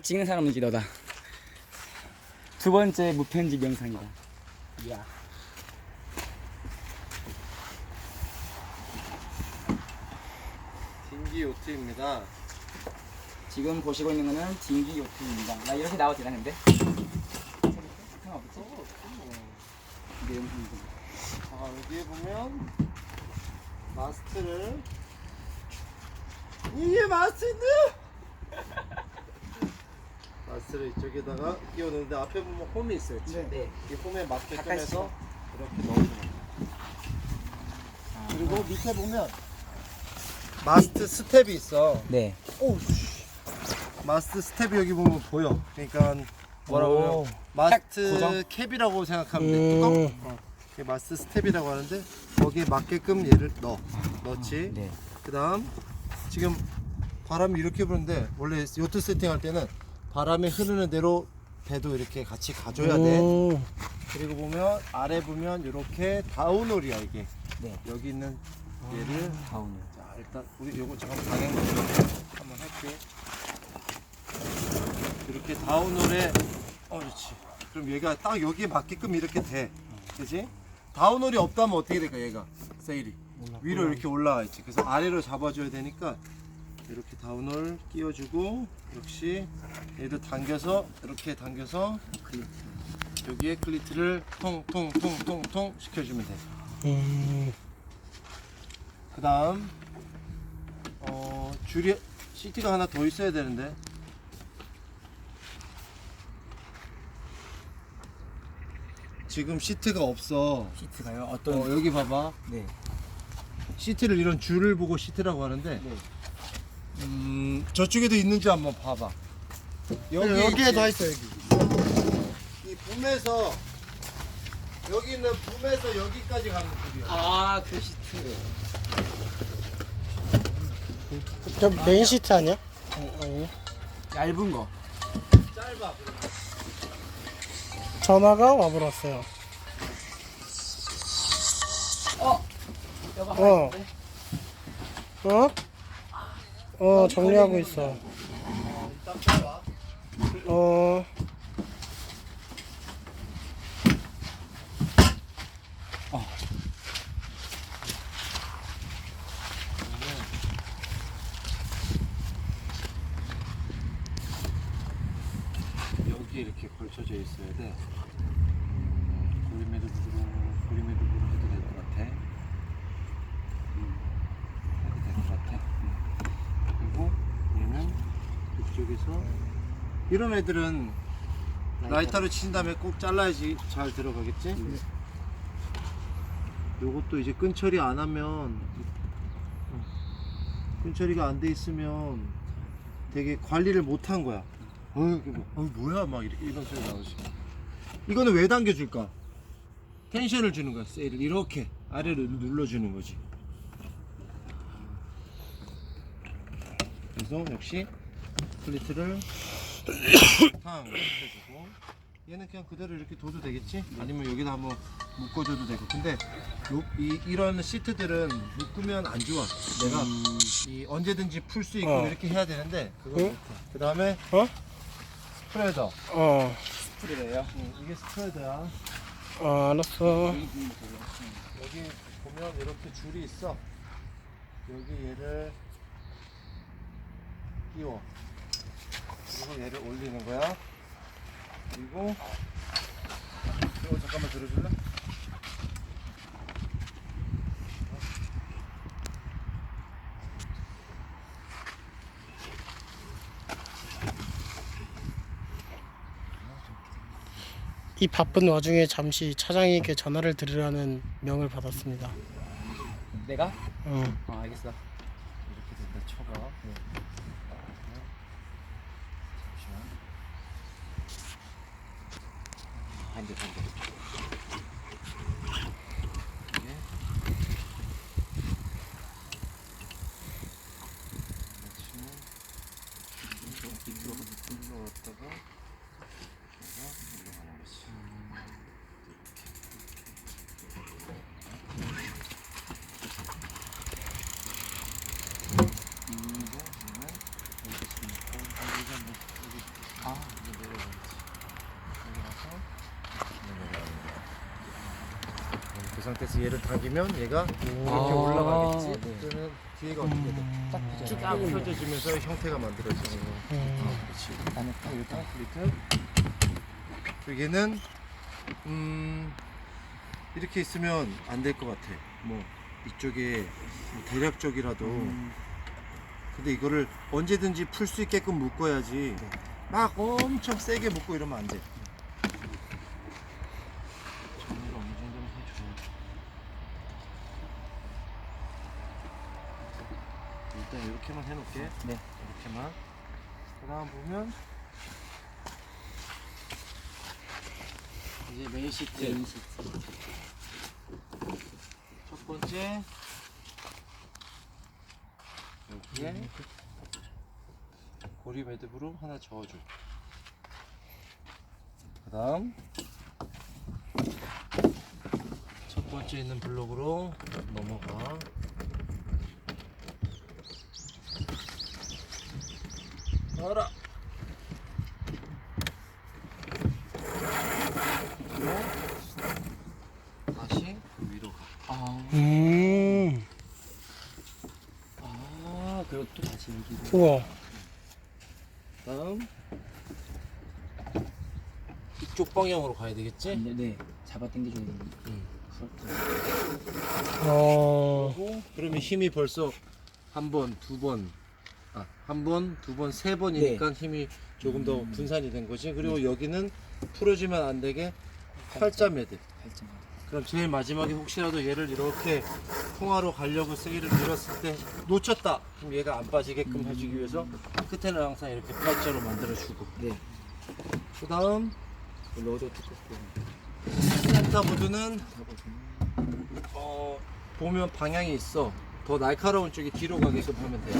찍는 사람은 이제 너다. 두 번째 무편집 영상이다. 야. 딩기 요트입니다. 지금 보시고 있는 거는 딩기 요트입니다. 나 이렇게 나와도 되나는데? 상관없지? 내 영상이고. 자, 여기에 보면 마스트를 이게 마스트인데 마스트를 이쪽에다가 끼워 넣는데 앞에 보면 홈이 있어요. 네. 이 홈에 맞게끔 가까이 해서 이렇게 넣어주는 거예요. 그리고 밑에 보면 마스트 스텝이 있어. 네. 오, 마스트 스텝이 여기 보면 보여. 그러니까 뭐라고 하면 마스트 고정? 캡이라고 생각하면 돼. 뚜껑. 이게 마스트 스텝이라고 하는데 거기에 맞게끔 얘를 넣지. 네. 그다음 지금 바람이 이렇게 부는데 원래 요트 세팅할 때는 바람이 흐르는 대로 배도 이렇게 같이 가줘야 돼. 그리고 보면 아래 보면 이렇게 다운홀이야 이게. 네. 여기 있는 얘를 다운을. 자 일단 우리 요거 잠깐 방향 한번 할게. 이렇게 다운홀에 그렇지. 그럼 얘가 딱 여기에 맞게끔 이렇게 돼. 그지? 다운홀이 없다면 어떻게 될까 얘가 세일이 위로 이렇게 올라와 있지. 그래서 아래로 잡아줘야 되니까 이렇게 다운홀 끼워주고 역시 얘를 당겨서 이렇게 당겨서 여기에 클리트를 통통통통통 시켜주면 돼. 그 다음 줄이 시트가 하나 더 있어야 되는데 지금 시트가 없어. 시트가요? 어떤? 여기 봐봐. 네. 시트를 이런 줄을 보고 시트라고 하는데 네. 저쪽에도 있는지 한번 봐봐. 여기에 더 있어. 여기 이 붐에서 여기 있는 붐에서 여기까지 가는 줄이야. 아, 그 시트. 저 메인 시트 아니야? 아니. 얇은 거. 짧아. 전화가 와버렸어요. 여가 어. 정리하고 있어. 일단 빼봐. 어. 여기 이렇게 걸쳐져 있어야 돼. 고리매듭으로 해도 될 것 같아. 해도 될 것 같아. 그리고 얘는 이쪽에서 이런 애들은 라이터로 친 다음에 꼭 잘라야지 잘 들어가겠지? 요것도 이제 끈 처리 안 하면 끈 처리가 안 돼 있으면 되게 관리를 못 한 거야. 뭐야 막 이렇게 이런 소리 나오지. 이거는 왜 당겨줄까? 텐션을 주는 거야. 세일을 이렇게 아래로 눌러주는 거지. 그래서 역시 클리트를 탕 해주고 얘는 그냥 그대로 이렇게 둬도 되겠지? 아니면 여기다 한번 묶어줘도 되고. 근데 이런 시트들은 묶으면 안 좋아. 내가 이 언제든지 풀 수 있고 이렇게 해야 되는데 그거 못해. 그 다음에 스프레더. 스프레예요. 이게 스프레더야. 알았어. 여기 보면 이렇게 줄이 있어. 여기 얘를 끼워. 그리고 얘를 올리는 거야. 그리고 이거 잠깐만 들어줄래? 이 바쁜 와중에 잠시 차장님께 전화를 드리라는 명을 받았습니다. 내가? 응. 알겠어. 이렇게 된다 쳐봐. 잠시만. 반대. 이게 맞추면 이쪽으로 왔다가 올라가는 거지. 상태에서 얘를 당기면 얘가 이렇게 아, 올라가겠지. 네. 그러면 뒤에가 어떻게 돼? 쭉 펴져지면서 형태가 만들어지는 거. 그렇지. 나는 딱 일단 클리트. 그리고 얘는 이렇게 있으면 안 될 것 같아. 뭐 이쪽에 뭐 대략적이라도. 근데 이거를 언제든지 풀 수 있게끔 묶어야지. 막 엄청 세게 묶고 이러면 안 돼. 정리를 어느 정도는 해줘야 돼. 일단 이렇게만 해놓을게. 네. 이렇게만. 그다음 보면 이제 메인 시트. 첫 번째 여기에 고리 매듭으로 하나 저어줘. 그 다음 첫 번째 있는 블록으로 넘어가. 나와라. 다시 위로 가. 그리고 또 다시 여기. 우와. 다음 이쪽 방향으로 가야 되겠지? 네. 잡아 당겨줘야 되는. 어. 그러면 힘이 벌써 한 번, 두 번, 한 번, 두 번, 세 번이니까 힘이 조금 더 분산이 된 거지. 그리고 여기는 풀어지면 안 되게 팔자 매듭. 팔짱. 그럼 제일 마지막에 혹시라도 얘를 이렇게 통화로 가려고 세기를 밀었을 때 놓쳤다. 그럼 얘가 안 빠지게끔 해주기 위해서 끝에는 항상 이렇게 팔자로 만들어주고. 네. 그 다음 넣어도 두껍고. 센터보드는 보면 방향이 있어. 더 날카로운 쪽이 뒤로 가게끔 하면 돼.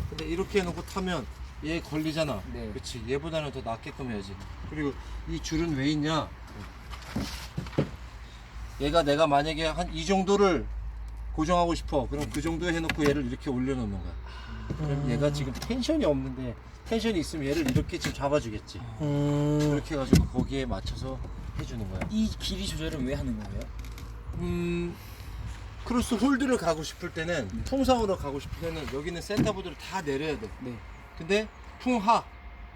근데 이렇게 해놓고 타면 얘 걸리잖아. 네. 그렇지. 얘보다는 더 낫게끔 해야지. 그리고 이 줄은 왜 있냐? 얘가 내가 만약에 한 이 정도를 고정하고 싶어. 그럼 그 정도에 해놓고 얘를 이렇게 올려놓는 거야. 그럼 얘가 지금 텐션이 없는데 텐션이 있으면 얘를 이렇게 지금 잡아주겠지. 이렇게 해가지고 거기에 맞춰서 해주는 거야. 이 길이 조절은 왜 하는 거예요? 크로스 홀드를 가고 싶을 때는 통상으로 가고 싶을 때는 여기는 센터보드를 다 내려야 돼. 네. 근데 풍하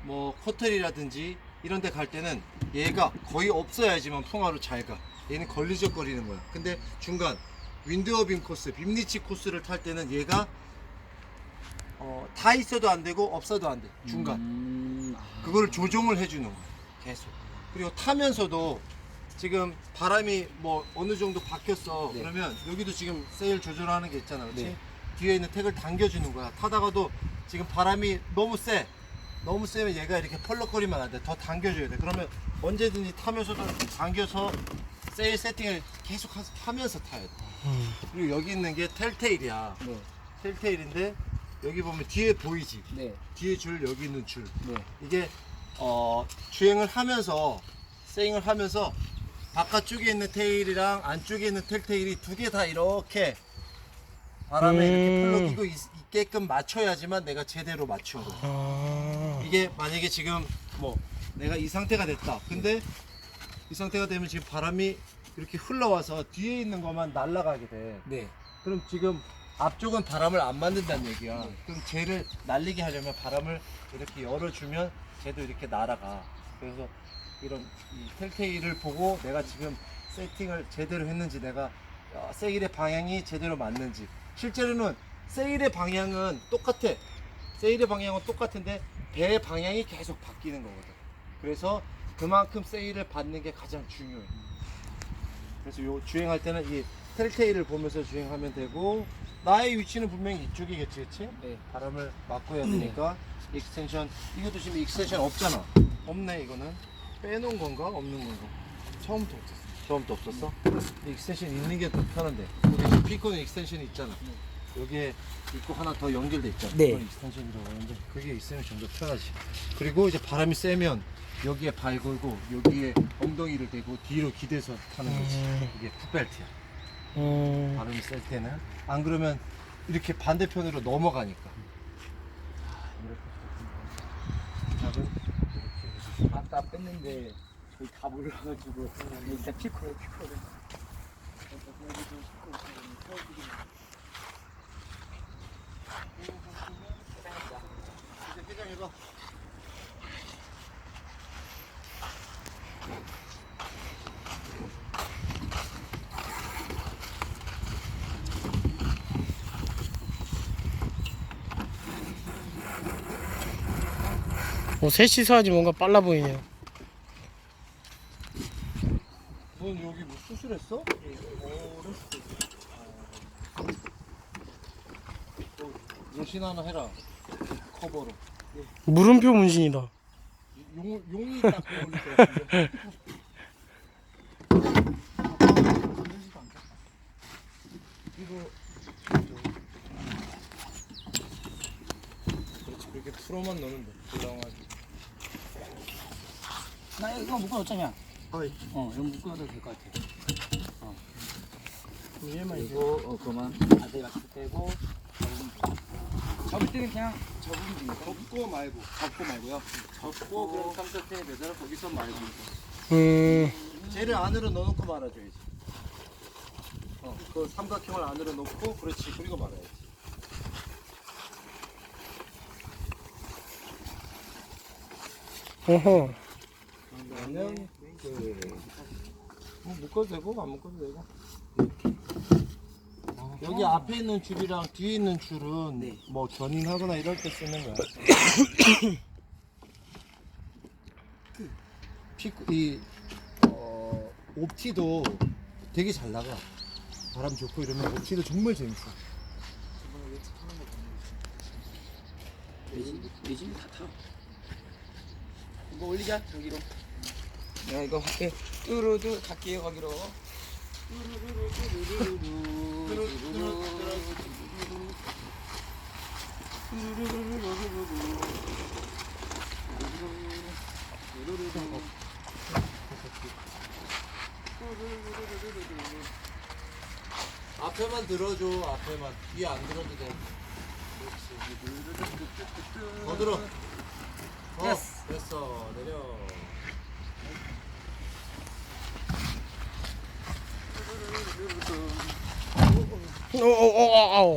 뭐 커틀이라든지 이런 데 갈 때는 얘가 거의 없어야지만 풍하로 잘 가. 얘는 걸리적거리는 거야. 근데 중간 윈드어빔 코스, 빔리치 코스를 탈 때는 얘가 다 있어도 안 되고 없어도 안 돼. 중간. 그걸 조정을 해주는 거야. 계속. 그리고 타면서도 지금 바람이 뭐 어느 정도 바뀌었어. 네. 그러면 여기도 지금 세일 조절하는 게 있잖아. 그렇지? 네. 뒤에 있는 택을 당겨주는 거야. 타다가도 지금 바람이 너무 세. 너무 세면 얘가 이렇게 펄럭거리면 안 돼. 더 당겨줘야 돼. 그러면 언제든지 타면서도 당겨서 세일 세팅을 계속 하면서 타야 돼. 그리고 여기 있는 게 텔테일이야. 네. 텔테일인데 여기 보면 뒤에 보이지? 네. 뒤에 줄, 여기 있는 줄. 네. 이게 주행을 하면서 세잉을 하면서 바깥쪽에 있는 테일이랑 안쪽에 있는 텔테일이 두 개 다 이렇게 바람에 이렇게 풀러기고 있게끔 맞춰야지만 내가 제대로 맞춘 거야. 이게 만약에 지금 뭐 내가 이 상태가 됐다. 근데 이 상태가 되면 지금 바람이 이렇게 흘러와서 뒤에 있는 것만 날아가게 돼. 네. 그럼 지금 앞쪽은 바람을 안 만든다는 얘기야. 그럼 쟤를 날리게 하려면 바람을 이렇게 열어주면 쟤도 이렇게 날아가. 그래서 이런 이 텔테일을 보고 내가 지금 세팅을 제대로 했는지, 내가 세일의 방향이 제대로 맞는지. 실제로는 세일의 방향은 똑같아. 세일의 방향은 똑같은데 배의 방향이 계속 바뀌는 거거든. 그래서 그만큼 세일을 받는 게 가장 중요해. 그래서 요 주행할 때는 이 텔테일을 보면서 주행하면 되고, 나의 위치는 분명히 이쪽이겠지, 그치? 네. 바람을 막고 해야 되니까 익스텐션, 이것도 지금 익스텐션 없잖아. 없네. 이거는 빼놓은 건가 없는 건가? 처음부터 없었어. 처음부터 없었어? 익스텐션 있는 게 더 편한데. 우리 피코는 익스텐션이 있잖아. 여기에 있고 하나 더 연결돼 있잖아. 네. 그건 익스텐션이라고 하는데 그게 있으면 좀 더 편하지. 그리고 이제 바람이 세면 여기에 발 걸고 여기에 엉덩이를 대고 뒤로 기대서 타는 거지. 이게 풋벨트야. 바람이 셀 때는. 안 그러면 이렇게 반대편으로 넘어가니까. 작은 아까 뺐는데 저희 다 몰라가지고 일단 피코를 이제 해장해봐. 뭐 셋이서 하지 뭔가 빨라 보이네요. 넌 여기 뭐 수술했어? 문신 하나 해라. 커버로. 물음표 문신이다. 용이 딱 어울릴 것 같은데. 이거 그렇지 그렇게 풀어만 넣으면 돼. 올라와가지고. 나 이거 묶어놓자냐? 아이. 이거 묶어놔도 될 것 같아. 얘만 이제. 그리고 그만 자세히 맞춰 빼고 접을 때는 그냥 접으면 되니까. 접고 말고. 접고 말고요. 접고 그럼 삼각형에 매달아 거기서 말고. 쟤를 안으로 넣어놓고 말아줘야지. 그 삼각형을 안으로 넣고 그렇지 그리고 말아야지. 어허. 그러면 뭐 묶어도 되고 안 묶어도 되고. 여기 앞에 있는 줄이랑 뒤에 있는 줄은 네. 뭐 견인하거나 이럴 때 쓰는 거야. 이 옵티도 되게 잘 나가. 바람 좋고 이러면 옵티도 정말 재밌어. 내 집이 다 타. 이거 올리자 저기로. 내가 이거 할게. 뚜루뚜 갈게요 거기로. 앞에만 들어줘. 앞에만. 뒤에 안 들어도 돼. 그렇지. 더 들어. 됐어. 됐어. 내려.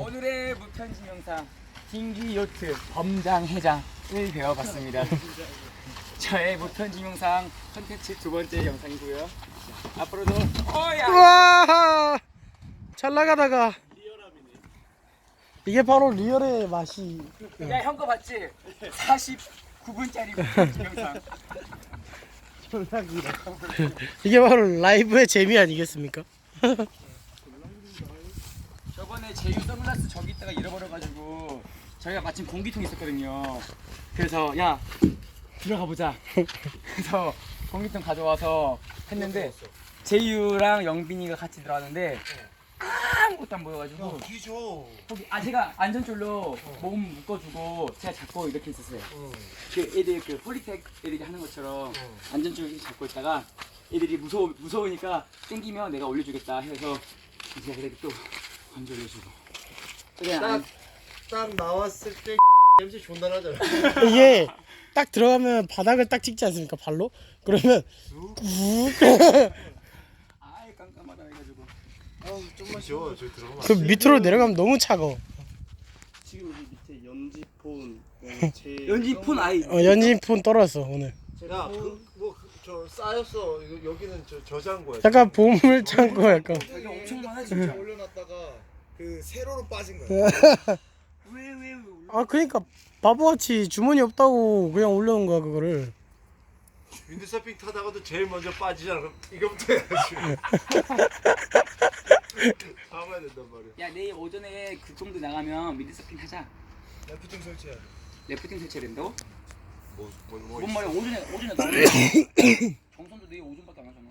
오늘의 무편집 영상 딩기 요트 범장 해장을 배워봤습니다. 저의 무편집 영상 컨텐츠 두 번째 영상이고요. 앞으로도 우와! 잘 나가다가. 이게 바로 리얼의 맛이. 야 형 거 봤지? 49분짜리 무편집 영상. 이게 바로 라이브의 재미 아니겠습니까? 저번에 제유 선글라스 저기 있다가 잃어버려가지고 저희가 마침 공기통 있었거든요. 그래서 야 들어가 보자. 그래서 공기통 가져와서 했는데 제유랑 영빈이가 같이 들어왔는데 아무것도 안 보여가지고 뒤져. 거기 제가 안전줄로 몸 묶어주고 제가 잡고 이렇게 있었어요. 그 애들 그 폴리텍 애들이 하는 것처럼 안전줄 이렇게 잡고 있다가 애들이 무서우니까 땡기면 내가 올려주겠다 해서 제가 그렇게 또 건져 올려주고. 딱 나왔을 때 냄새 존나 나잖아. 이게 딱 들어가면 바닥을 딱 찍지 않습니까? 발로? 그러면 아이 깜깜하다 해가지고. 좀만 쉬워. 저기 들어가면. 그 밑으로 내려가면 너무 차가워. 지금 여기 밑에 연지폰, 연지폰 아이. 연진폰 떨어졌어 오늘. 야, 저 쌓였어. 여기는 저 저장 거야. 약간 보물 창고 약간. 여기 엄청 많아 진짜. 올려놨다가 그 세로로 빠진 거야. 왜 아 그러니까 바보같이 주머니 없다고 그냥 올려놓은 거야 그거를. 윈드서핑 타다가도 제일 먼저 빠지잖아. 그럼 이거부터 해야지. 잡아야 된단 말이야. 야 내일 오전에 그 정도 나가면 미드서핑 하자. 래프팅 설치해야 돼. 래프팅 설치해야 된다고? 뭐 뭔 말이야 오전에 나가면 정선도 내일 오전밖에 안 하잖아.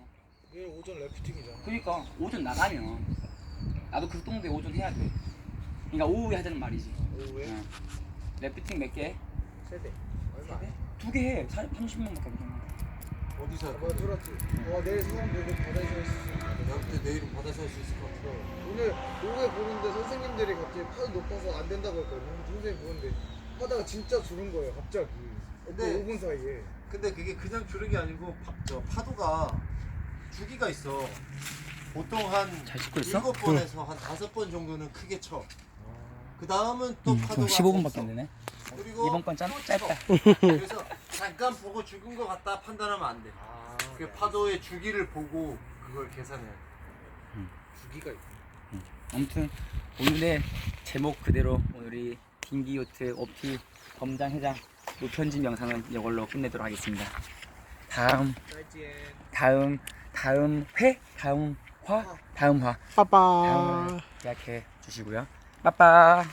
내일 오전 래프팅이잖아. 그러니까 오전 나가면 나도 그 동네 오전 해야 돼. 그러니까 오후에 하자는 말이지. 오후에? 응. 래프팅 몇 개? 세대. 얼마? 두 개 해. 30만밖에 안 되잖아. 어디서? 뭐 들었지? 내일 수강 보고 바다에서 할 수 있으니까. 내가 그때 내일은 바다에서 할 수 있을 것 같아. 오늘 오후에 보는데 선생님들이 갑자기 파도 높아서 안 된다고 했거든요. 선생님 보는데 파다가 진짜 줄은 거예요. 갑자기. 근데- 5분 사이에. 근데 그게 그냥 줄은 게 아니고 저 파도가 주기가 있어. 보통 한 잘 찍고 있어? 7번에서 한 5번 정도는 크게 쳐. 그 다음은 또 파도가 15분밖에 없어. 안 되네. 그리고 이번 건 또 짧다. 쳐. 그래서 잠깐 보고 죽은 것 같다 판단하면 안 돼. 그 파도의 주기를 보고 그걸 계산해야 돼. 주기가 있어. 아무튼 오늘의 제목 그대로 오늘이 딩기요트 오피 범장 해장 무편집 영상은 이걸로 끝내도록 하겠습니다. 다음 화 다음을 빠빠. 예약해 주시고요. 빠빠.